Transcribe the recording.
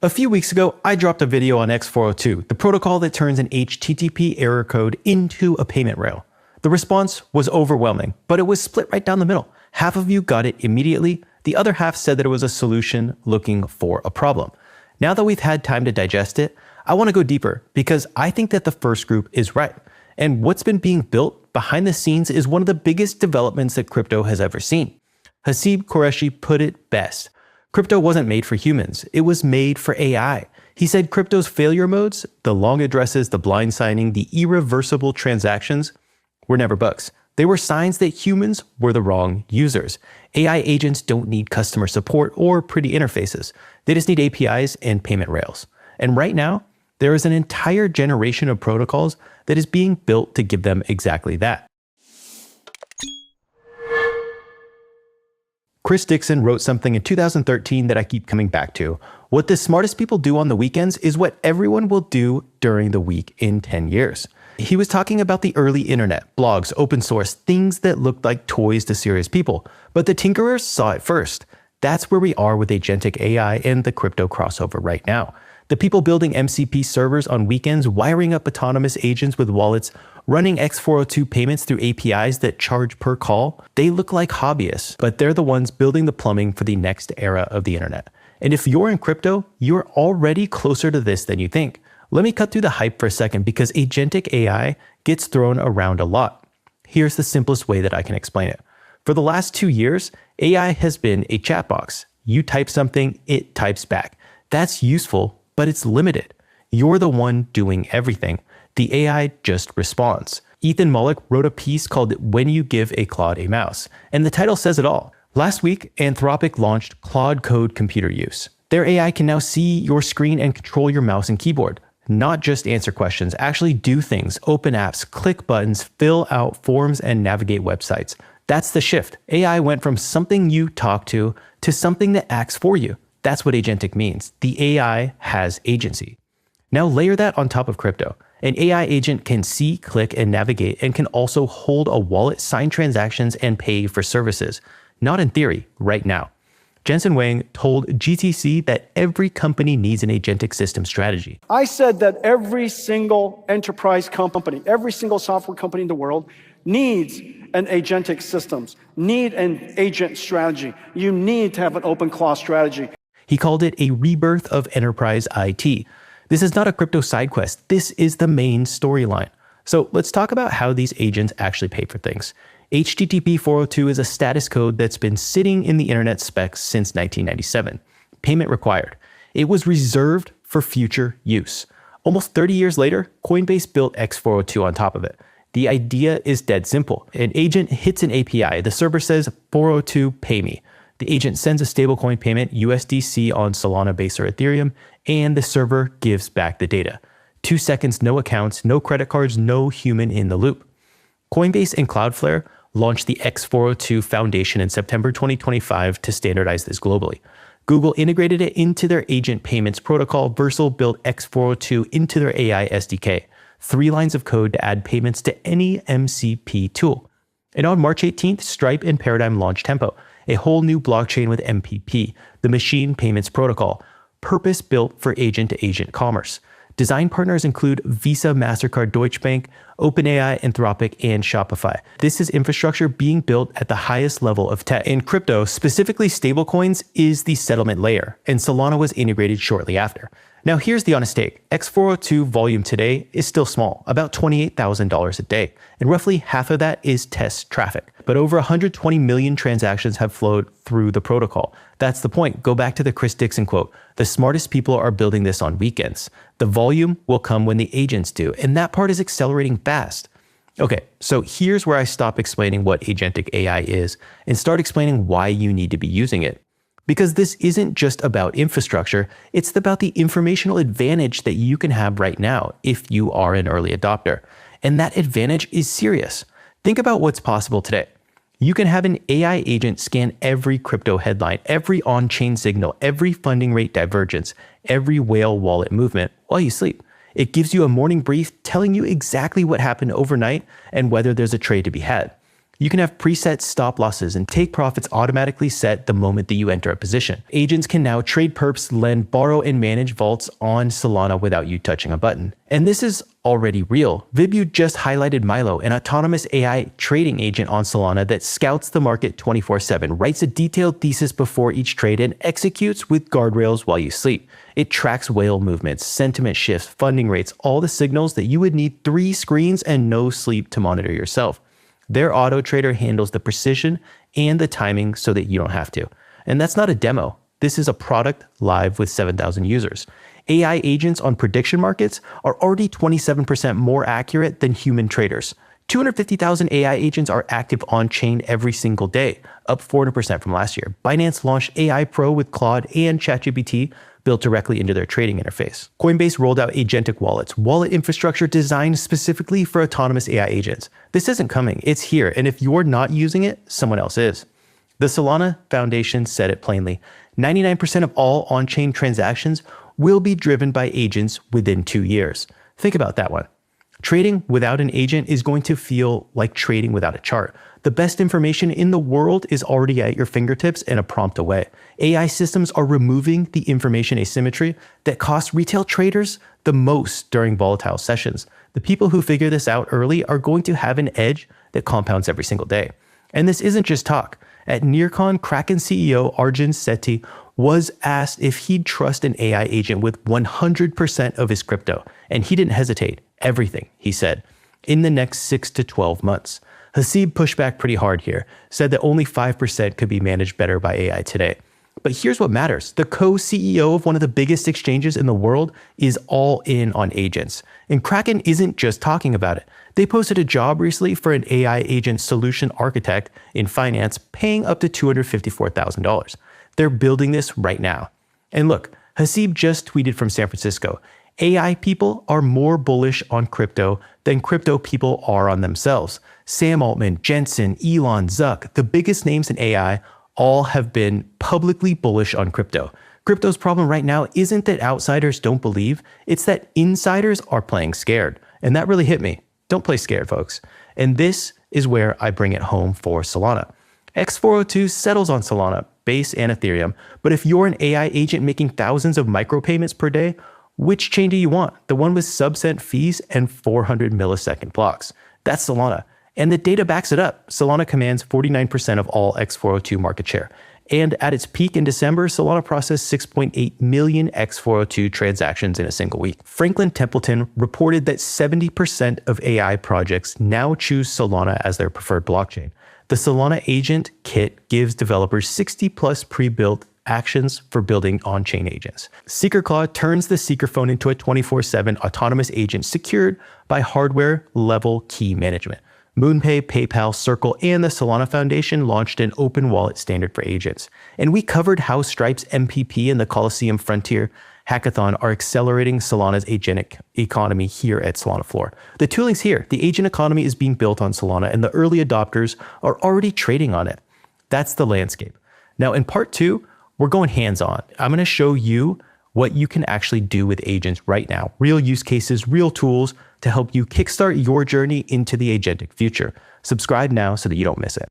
A few weeks ago, I dropped a video on X402, the protocol that turns an HTTP error code into a payment rail. The response was overwhelming, but it was split right down the middle. Half of you got it immediately, the other half said that it was a solution looking for a problem. Now that we've had time to digest it, I want to go deeper because I think that the first group is right. And what's been being built behind the scenes is one of the biggest developments that crypto has ever seen. Haseeb Qureshi put it best. Crypto wasn't made for humans, it was made for AI. He said crypto's failure modes, the long addresses, the blind signing, the irreversible transactions, were never bugs. They were signs that humans were the wrong users. AI agents don't need customer support or pretty interfaces. They just need APIs and payment rails. And right now, there is an entire generation of protocols that is being built to give them exactly that. Chris Dixon wrote something in 2013 that I keep coming back to. What the smartest people do on the weekends is what everyone will do during the week in 10 years. He was talking about the early internet, blogs, open source, things that looked like toys to serious people. But the tinkerers saw it first. That's where we are with agentic AI and the crypto crossover right now. The people building MCP servers on weekends, wiring up autonomous agents with wallets, running X402 payments through APIs that charge per call, they look like hobbyists, but they're the ones building the plumbing for the next era of the internet. And if you're in crypto, you're already closer to this than you think. Let me cut through the hype for a second because agentic AI gets thrown around a lot. Here's the simplest way that I can explain it. For the last 2 years, AI has been a chat box. You type something, it types back. That's useful, but it's limited. You're the one doing everything. The AI just responds. Ethan Mollick wrote a piece called When You Give a Claude a Mouse, and the title says it all. Last week, Anthropic launched Claude Code Computer Use. Their AI can now see your screen and control your mouse and keyboard. Not just answer questions, actually do things, open apps, click buttons, fill out forms, and navigate websites. That's the shift. AI went from something you talk to something that acts for you. That's what agentic means. The AI has agency. Now layer that on top of crypto. An AI agent can see, click, and navigate and can also hold a wallet, sign transactions, and pay for services. Not in theory, right now. Jensen Huang told GTC that every company needs an agentic system strategy. I said that every single enterprise company, every single software company in the world needs an agentic systems, need an agent strategy. You need to have an open clause strategy. He called it a rebirth of enterprise IT. This is not a crypto side quest. This is the main storyline. So let's talk about how these agents actually pay for things. HTTP 402 is a status code that's been sitting in the internet specs since 1997. Payment required. It was reserved for future use. Almost 30 years later, Coinbase built X402 on top of it. The idea is dead simple. An agent hits an API. The server says 402 pay me. The agent sends a stablecoin payment, USDC on Solana, Base, or Ethereum, and the server gives back the data. 2 seconds, no accounts, no credit cards, no human in the loop. Coinbase and Cloudflare launched the X402 Foundation in September 2025 to standardize this globally. Google integrated it into their agent payments protocol. Versal built X402 into their AI SDK. 3 lines of code to add payments to any MCP tool. And on March 18th, Stripe and Paradigm launched Tempo, a whole new blockchain with MPP, the Machine Payments Protocol, purpose-built for agent-to-agent commerce. Design partners include Visa, MasterCard, Deutsche Bank, OpenAI, Anthropic, and Shopify. This is infrastructure being built at the highest level of tech. In crypto, specifically stablecoins, is the settlement layer, and Solana was integrated shortly after. Now here's the honest take. X402 volume today is still small, about $28,000 a day, and roughly half of that is test traffic. But over 120 million transactions have flowed through the protocol. That's the point. Go back to the Chris Dixon quote. The smartest people are building this on weekends. The volume will come when the agents do, and that part is accelerating fast. Okay, so here's where I stop explaining what agentic AI is and start explaining why you need to be using it. Because this isn't just about infrastructure, it's about the informational advantage that you can have right now if you are an early adopter. And that advantage is serious. Think about what's possible today. You can have an AI agent scan every crypto headline, every on-chain signal, every funding rate divergence, every whale wallet movement while you sleep. It gives you a morning brief telling you exactly what happened overnight and whether there's a trade to be had. You can have preset stop losses and take profits automatically set the moment that you enter a position. Agents can now trade perps, lend, borrow, and manage vaults on Solana without you touching a button. And this is already real. Vibu just highlighted Milo, an autonomous AI trading agent on Solana that scouts the market 24/7, writes a detailed thesis before each trade, and executes with guardrails while you sleep. It tracks whale movements, sentiment shifts, funding rates, all the signals that you would need 3 screens and no sleep to monitor yourself. Their auto trader handles the precision and the timing so that you don't have to. And that's not a demo. This is a product live with 7,000 users. AI agents on prediction markets are already 27% more accurate than human traders. 250,000 AI agents are active on-chain every single day, up 400% from last year. Binance launched AI Pro with Claude and ChatGPT built directly into their trading interface. Coinbase rolled out agentic wallets, wallet infrastructure designed specifically for autonomous AI agents. This isn't coming, it's here, and if you're not using it, someone else is. The Solana Foundation said it plainly. 99% of all on-chain transactions will be driven by agents within 2 years. Think about that one. Trading without an agent is going to feel like trading without a chart. The best information in the world is already at your fingertips and a prompt away. AI systems are removing the information asymmetry that costs retail traders the most during volatile sessions. The people who figure this out early are going to have an edge that compounds every single day. And this isn't just talk. At NearCon, Kraken CEO Arjun Sethi was asked if he'd trust an AI agent with 100% of his crypto, and he didn't hesitate. Everything, he said, in the next 6 to 12 months. Haseeb pushed back pretty hard here, said that only 5% could be managed better by AI today. But here's what matters. The co-CEO of one of the biggest exchanges in the world is all in on agents. And Kraken isn't just talking about it. They posted a job recently for an AI agent solution architect in finance, paying up to $254,000. They're building this right now. And look, Haseeb just tweeted from San Francisco. AI people are more bullish on crypto than crypto people are on themselves. Sam Altman, Jensen, Elon, Zuck, the biggest names in AI, all have been publicly bullish on crypto. Crypto's problem right now isn't that outsiders don't believe, it's that insiders are playing scared. And that really hit me. Don't play scared, folks. And this is where I bring it home for Solana. X402 settles on Solana, Base, and Ethereum, but if you're an AI agent making thousands of micropayments per day, which chain do you want? The one with sub-cent fees and 400 millisecond blocks. That's Solana. And the data backs it up. Solana commands 49% of all X402 market share. And at its peak in December, Solana processed 6.8 million X402 transactions in a single week. Franklin Templeton reported that 70% of AI projects now choose Solana as their preferred blockchain. The Solana Agent Kit gives developers 60 plus pre-built actions for building on-chain agents. SeekerClaw turns the Seeker phone into a 24/7 autonomous agent secured by hardware-level key management. MoonPay, PayPal, Circle, and the Solana Foundation launched an open wallet standard for agents. And we covered how Stripe's MPP and the Coliseum Frontier Hackathon are accelerating Solana's agentic economy here at Solana Floor. The tooling's here. The agent economy is being built on Solana, and the early adopters are already trading on it. That's the landscape. Now, in part 2, we're going hands-on. I'm going to show you what you can actually do with agents right now. Real use cases, real tools to help you kickstart your journey into the agentic future. Subscribe now so that you don't miss it.